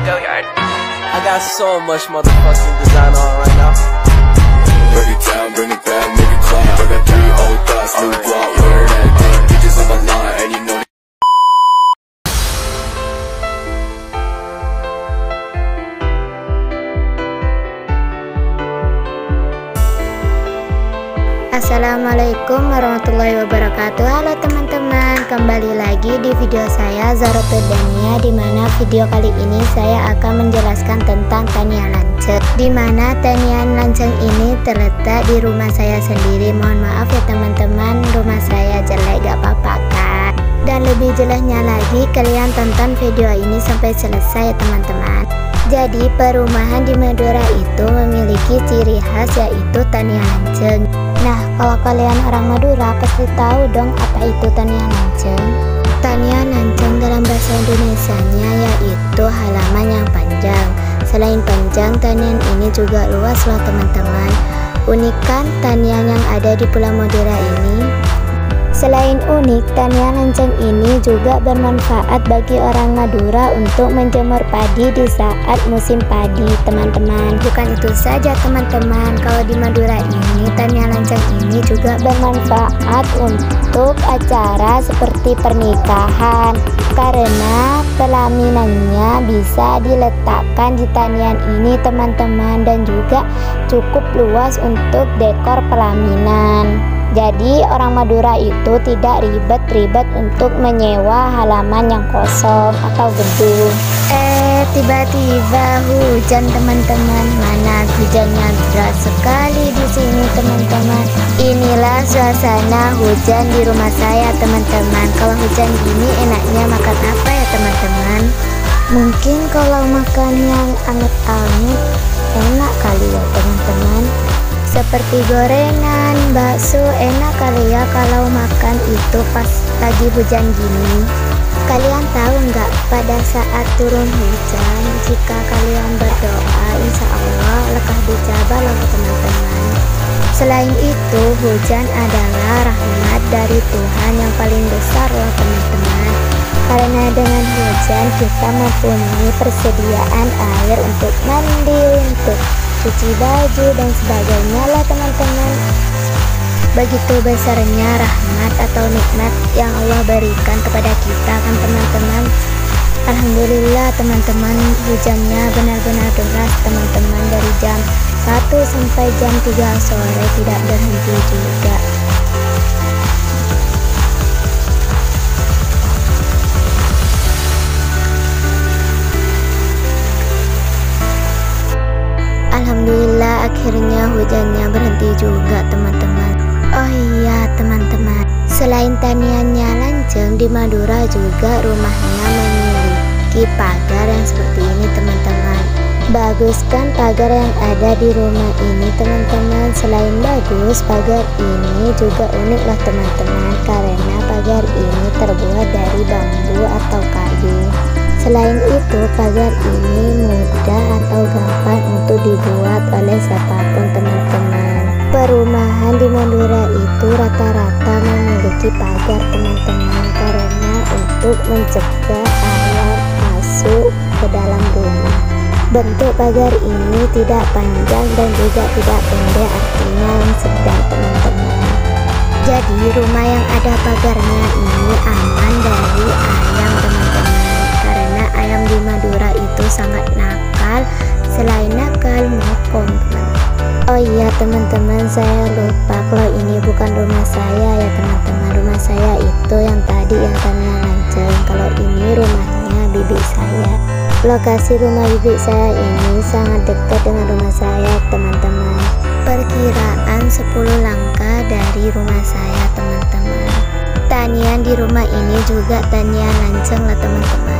I got so much motherfucking design on right now. Break it down, bring it back, make it clap. I got 3 old thoughts, new block, where that thing. Bitches on my line, and you know. Assalamualaikum warahmatullahi wabarakatuh. Halo teman-teman, kembali lagi di video saya Zahratul Dania, dimana video kali ini saya akan menjelaskan tentang tanian lanceng, dimana tanian lanceng ini terletak di rumah saya sendiri. Mohon maaf ya teman-teman, rumah saya jelek, gak apa-apa kan. Dan lebih jelasnya lagi, kalian tonton video ini sampai selesai ya teman-teman. Jadi perumahan di Madura itu memiliki ciri khas, yaitu tanian lanceng. Nah, kalau kalian orang Madura pasti tahu dong apa itu tanian lanceng. Tanian lanceng dalam bahasa Indonesianya yaitu halaman yang panjang. Selain panjang, tanian ini juga luas loh teman-teman. Unik kan tanian yang ada di Pulau Madura ini? Selain unik, tanian lanceng ini juga bermanfaat bagi orang Madura untuk menjemur padi di saat musim padi, teman-teman. Bukan itu saja teman-teman, kalau di Madura ini tanian lanceng ini juga bermanfaat untuk acara seperti pernikahan, karena pelaminannya bisa diletakkan di tanian ini teman-teman, dan juga cukup luas untuk dekor pelaminan. Jadi orang Madura itu tidak ribet-ribet untuk menyewa halaman yang kosong atau gedung. Tiba-tiba hujan teman-teman. Mana hujannya deras sekali di sini teman-teman. Inilah suasana hujan di rumah saya teman-teman. Kalau hujan gini enaknya makan apa ya teman-teman? Mungkin kalau makan yang anget-anget enak kali ya teman-teman. Seperti gorengan, bakso, enak kali ya kalau makan itu pas lagi hujan gini. Kalian tahu nggak, pada saat turun hujan, jika kalian berdoa, insya Allah lekah dijabah loh teman-teman. Selain itu, hujan adalah rahmat dari Tuhan yang paling besar loh teman-teman. Karena dengan hujan kita mempunyai persediaan air untuk mandi, untuk cuci baju dan sebagainya lah teman-teman. Begitu besarnya rahmat atau nikmat yang Allah berikan kepada kita kan teman-teman. Alhamdulillah teman-teman, hujannya benar-benar deras teman-teman, dari jam 1 sampai jam 3 sore tidak berhenti juga. Alhamdulillah akhirnya hujannya berhenti juga teman-teman. Oh iya teman-teman, selain taniannya lanceng, di Madura juga rumahnya memiliki pagar yang seperti ini teman-teman. Bagus kan pagar yang ada di rumah ini teman-teman. Selain bagus, pagar ini juga unik lah teman-teman, karena pagar ini terbuat dari bambu atau kayu. Selain itu, pagar ini mudah atau gampang untuk dibuat oleh siapapun teman-teman. Perumahan di Madura itu rata-rata memiliki pagar teman-teman, karena untuk mencegah air masuk ke dalam rumah. Bentuk pagar ini tidak panjang dan juga tidak pendek, artinya yang sedang teman-teman. Jadi rumah yang ada pagarnya ini aman dari ayam teman-teman. Ayam di Madura itu sangat nakal, selain nakal maupun teman. Oh iya teman-teman, saya lupa kalau ini bukan rumah saya ya teman-teman. Rumah saya itu yang tadi yang tanian lanceng. Kalau ini rumahnya bibi saya. Lokasi rumah bibi saya ini sangat dekat dengan rumah saya teman-teman. Perkiraan 10 langkah dari rumah saya teman-teman. Tanian di rumah ini juga tanian lanceng lah teman-teman.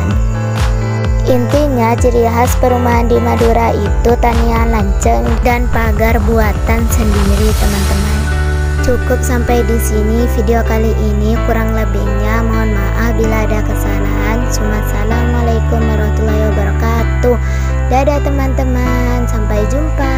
Intinya ciri khas perumahan di Madura itu tanian lanceng dan pagar buatan sendiri teman-teman. Cukup sampai di sini video kali ini, kurang lebihnya mohon maaf bila ada kesalahan. Assalamualaikum warahmatullahi wabarakatuh. Dadah teman-teman, sampai jumpa.